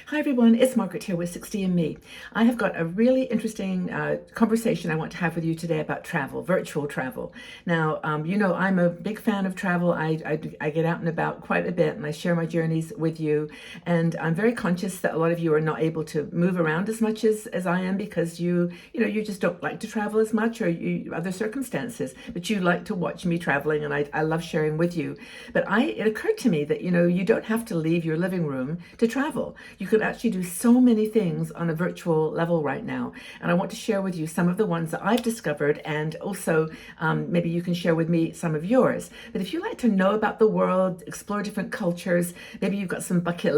Hi everyone, it's Margaret here with 60andMe. I have got a really interesting conversation I want to have with you today about travel, virtual travel. Now, I'm a big fan of travel. I get out and about quite a bit and I share my journeys with you. And I'm very conscious that a lot of you are not able to move around as much as I am because you just don't like to travel as much or other circumstances, but you like to watch me traveling and I love sharing with you. But it occurred to me that, you don't have to leave your living room to travel. You could actually do so many things on a virtual level right now. And I want to share with you some of the ones that I've discovered, and also maybe you can share with me some of yours. But if you like to know about the world, explore different cultures, maybe you've got some bucket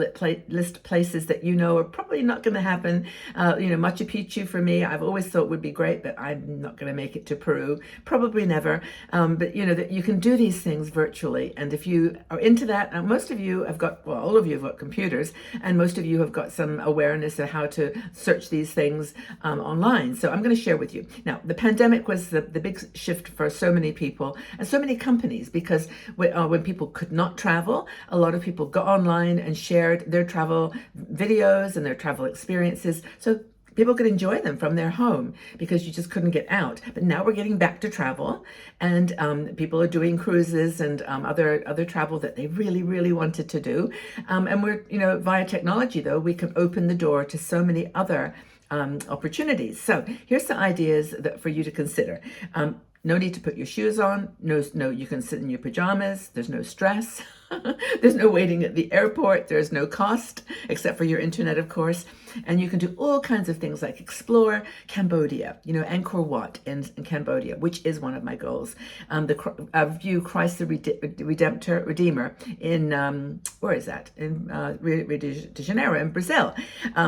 list places that are probably not going to happen. Machu Picchu for me, I've always thought would be great, but I'm not going to make it to Peru, probably never. But that you can do these things virtually. And if you are into that, and most of you have got, well, all of you have got computers, and most of you have got some awareness of how to search these things online. So I'm going to share with you. Now, the pandemic was the big shift for so many people and so many companies, because when people could not travel, a lot of people got online and shared their travel videos and their travel experiences. So people could enjoy them from their home because you just couldn't get out. But now we're getting back to travel, and people are doing cruises and other travel that they really, really wanted to do. And we're, via technology, though, we can open the door to so many other opportunities. So here's the ideas for you to consider. No need to put your shoes on. No, you can sit in your pajamas. There's no stress. There's no waiting at the airport. There's no cost, except for your internet, of course. And you can do all kinds of things like explore Cambodia, Angkor Wat in Cambodia, which is one of my goals. View Christ the Redeemer in, where is that? In Rio de Janeiro in Brazil.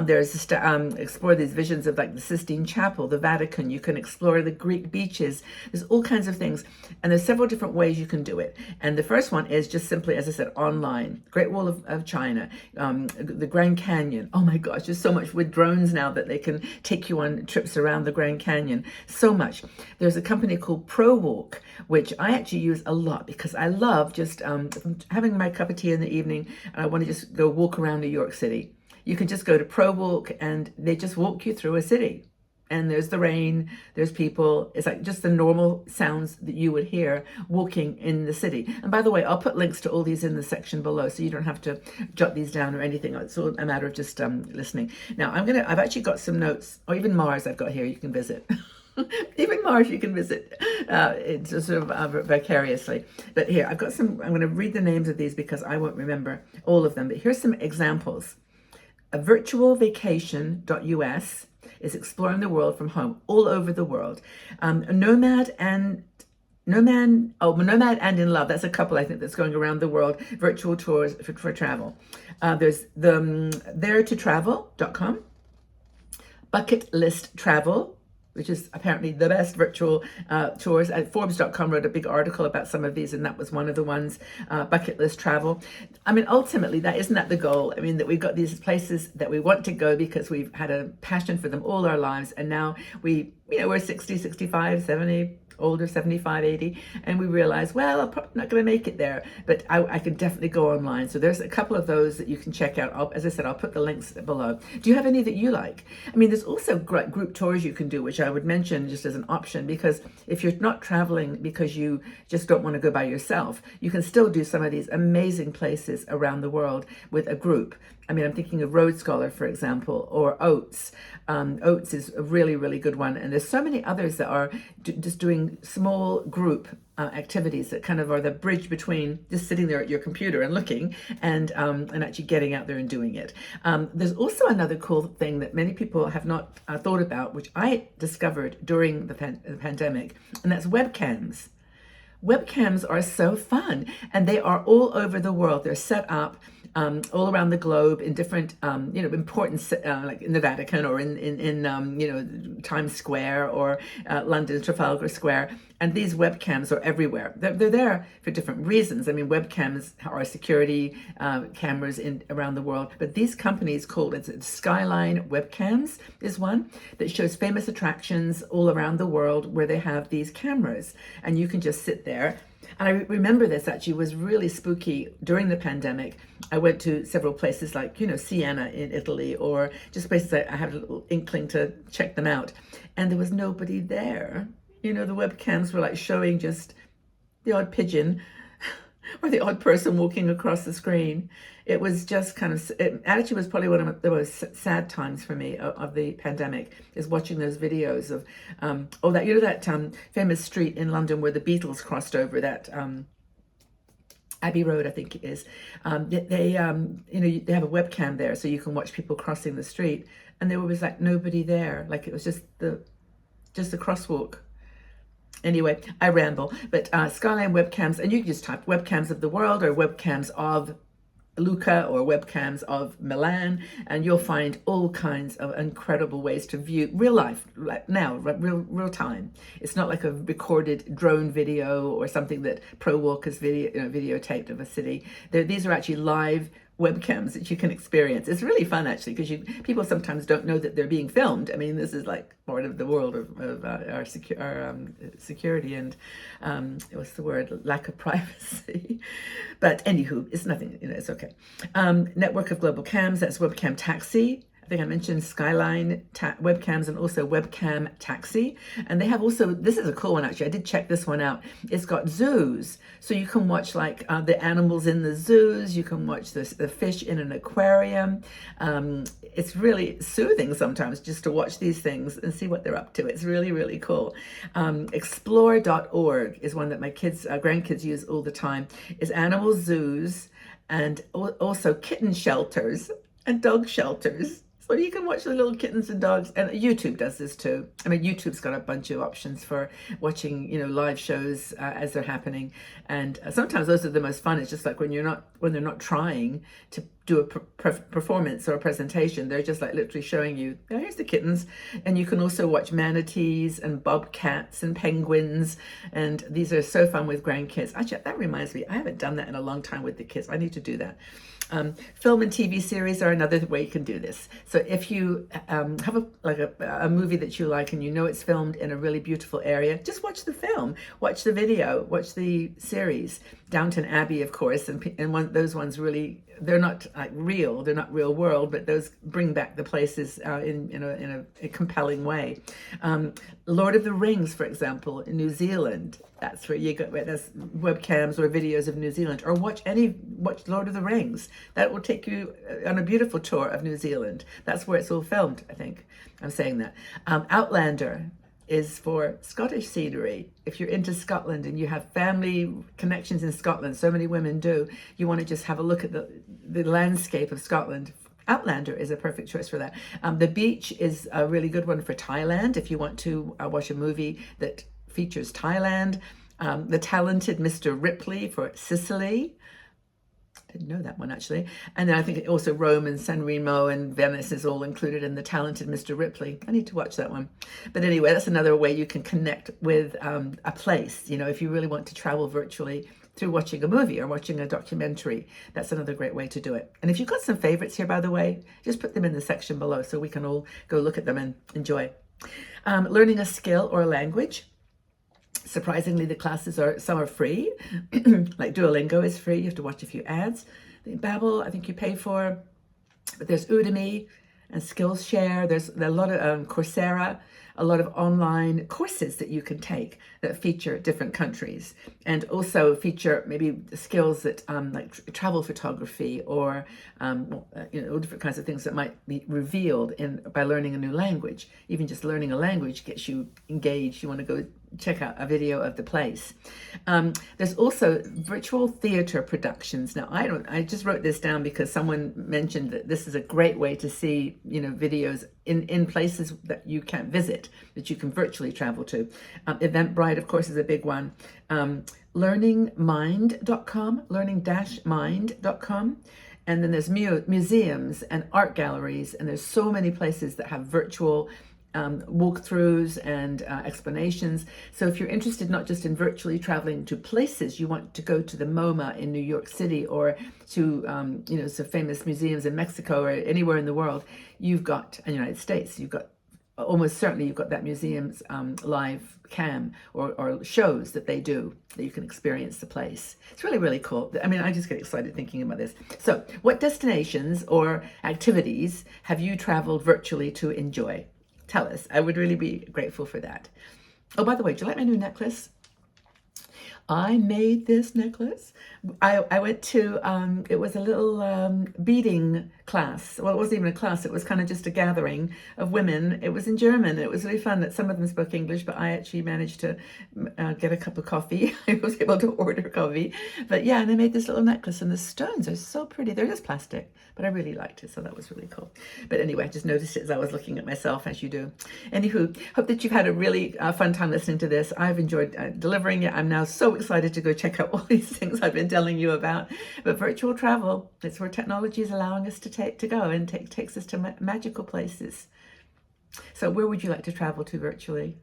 There's explore these visions of like the Sistine Chapel, the Vatican. You can explore the Greek beaches. There's all kinds of things. And there's several different ways you can do it. And the first one is just simply, as I said, online. Great Wall of China, the Grand Canyon. Oh my gosh, there's so much with drones now that they can take you on trips around the Grand Canyon. So much. There's a company called ProWalk, which I actually use a lot because I love just having my cup of tea in the evening and I want to just go walk around New York City. You can just go to ProWalk and they just walk you through a city. And there's the rain, there's people. It's like just the normal sounds that you would hear walking in the city. And by the way, I'll put links to all these in the section below, so you don't have to jot these down or anything. It's all a matter of just listening. Now, I've actually got some notes, or even Mars I've got here you can visit. Even Mars you can visit. It's sort of vicariously. But here, I've got some, I'm going to read the names of these because I won't remember all of them. But here's some examples. A virtualvacation.us is exploring the world from home, all over the world. Nomad and in Love. That's a couple I think that's going around the world. Virtual tours for travel. There's the theretotravel.com, Bucket List Travel, which is apparently the best virtual tours. Forbes.com wrote a big article about some of these, and that was one of the ones, Bucket List Travel. I mean, ultimately, isn't that the goal? I mean, that we've got these places that we want to go because we've had a passion for them all our lives, and now we're 60, 65, 70, older, 75, 80, and we realize, well, I'm probably not going to make it there, but I can definitely go online. So there's a couple of those that you can check out. As I said, I'll put the links below. Do you have any that you like? I mean, there's also group tours you can do, which I would mention just as an option, because if you're not traveling because you just don't want to go by yourself, you can still do some of these amazing places around the world with a group. I mean, I'm thinking of Road Scholar, for example, or Oats. Oats is a really, really good one. And there's so many others that are just doing small group activities that kind of are the bridge between just sitting there at your computer and looking and actually getting out there and doing it. There's also another cool thing that many people have not thought about, which I discovered during the pandemic, and that's webcams. Webcams are so fun, and they are all over the world. They're set up all around the globe in different, important, like in the Vatican or in Times Square or London, Trafalgar Square. And these webcams are everywhere. They're there for different reasons. I mean, webcams are security cameras around the world, but these companies called it Skyline Webcams is one that shows famous attractions all around the world where they have these cameras, and you can just sit there And I remember this actually was really spooky during the pandemic. I went to several places like, Siena in Italy, or just places I had a little inkling to check them out. And there was nobody there. The webcams were like showing just the odd pigeon or the odd person walking across the screen. It was just it actually was probably one of the most sad times for me of the pandemic, is watching those videos of, that famous street in London where the Beatles crossed over, that Abbey Road, I think it is. They have a webcam there, so you can watch people crossing the street, and there was like nobody there. Like it was just the crosswalk. Anyway, I ramble, but Skyline webcams, and you can just type webcams of the world or webcams of Lucca or webcams of Milan, and you'll find all kinds of incredible ways to view real life, like now, real time. It's not like a recorded drone video or something that pro walkers videotaped of a city. These are actually live webcams that you can experience. It's really fun actually, because people sometimes don't know that they're being filmed. I mean, this is like part of the world of our security and what's the word, lack of privacy. But anywho, it's nothing, it's okay. Network of global cams, that's Webcam Taxi. I think I mentioned Skyline webcams, and also Webcam Taxi. And they have also, this is a cool one actually, I did check this one out. It's got zoos. So you can watch like the animals in the zoos, you can watch the fish in an aquarium. It's really soothing sometimes just to watch these things and see what they're up to. It's really, really cool. Explore.org is one that my grandkids use all the time. It's animal zoos and also kitten shelters and dog shelters. So you can watch the little kittens and dogs, and YouTube does this too. I mean, YouTube's got a bunch of options for watching, live shows as they're happening, and sometimes those are the most fun. It's just like when they're not trying to do a performance or a presentation, they're just like literally showing you, oh, here's the kittens, and you can also watch manatees and bobcats and penguins, and these are so fun with grandkids. Actually, that reminds me, I haven't done that in a long time with the kids. I need to do that. Film and TV series are another way you can do this. So if you have a movie that you like and it's filmed in a really beautiful area, just watch the film, watch the video, watch the series. Downton Abbey, of course, and those ones really, they're not like real, they're not real world, but those bring back the places in a compelling way. Lord of the Rings, for example, in New Zealand, that's where there's webcams or videos of New Zealand, or watch Lord of the Rings. That will take you on a beautiful tour of New Zealand. That's where it's all filmed, I think. I'm saying that. Outlander is for Scottish scenery. If you're into Scotland and you have family connections in Scotland, so many women do, you want to just have a look at the landscape of Scotland. Outlander is a perfect choice for that. The Beach is a really good one for Thailand, if you want to watch a movie that features Thailand. The Talented Mr. Ripley for Sicily. Didn't know that one actually. And then I think also Rome and San Remo and Venice is all included in the Talented Mr. Ripley. I need to watch that one. But anyway, that's another way you can connect with a place. If you really want to travel virtually through watching a movie or watching a documentary, that's another great way to do it. And if you've got some favorites here, by the way, just put them in the section below so we can all go look at them and enjoy. Learning a skill or a language. Surprisingly, the classes some are free. Like Duolingo is free. You have to watch a few ads. Babbel, I think you pay for. But there's Udemy and Skillshare. There's a lot of Coursera, a lot of online courses that you can take that feature different countries, and also feature maybe skills that like travel photography or all different kinds of things that might be revealed by learning a new language. Even just learning a language gets you engaged. You want to go check out a video of the place. There's also virtual theater productions. Now, I just wrote this down because someone mentioned that this is a great way to see, videos in places that you can't visit, that you can virtually travel to. Eventbrite, of course, is a big one. Learningmind.com, learning-mind.com. And then there's museums and art galleries, and there's so many places that have virtual walkthroughs and explanations. So if you're interested not just in virtually traveling to places, you want to go to the MoMA in New York City or to some famous museums in Mexico or anywhere in the world, in the United States, you've got almost certainly you've got that museum's live cam or shows that they do that you can experience the place. It's really, really cool. I mean, I just get excited thinking about this. So what destinations or activities have you traveled virtually to enjoy? Tell us. I would really be grateful for that. Oh, by the way, do you like my new necklace? I made this necklace. I went to, it was a little beading class. Well, it wasn't even a class. It was kind of just a gathering of women. It was in German. It was really fun that some of them spoke English, but I actually managed to get a cup of coffee. I was able to order coffee. But yeah, and I made this little necklace, and the stones are so pretty. They're just plastic, but I really liked it, so that was really cool. But anyway, I just noticed it as I was looking at myself, as you do. Anywho, hope that you've had a really fun time listening to this. I've enjoyed delivering it. I'm now so excited to go check out all these things I've been telling you about. But virtual travel, it's where technology is allowing us to go and takes us to magical places. So where would you like to travel to virtually?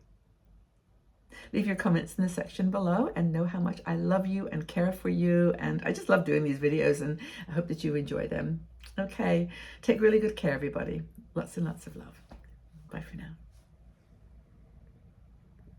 Leave your comments in the section below and know how much I love you and care for you. And I just love doing these videos, and I hope that you enjoy them. Okay, take really good care, everybody. Lots and lots of love. Bye for now.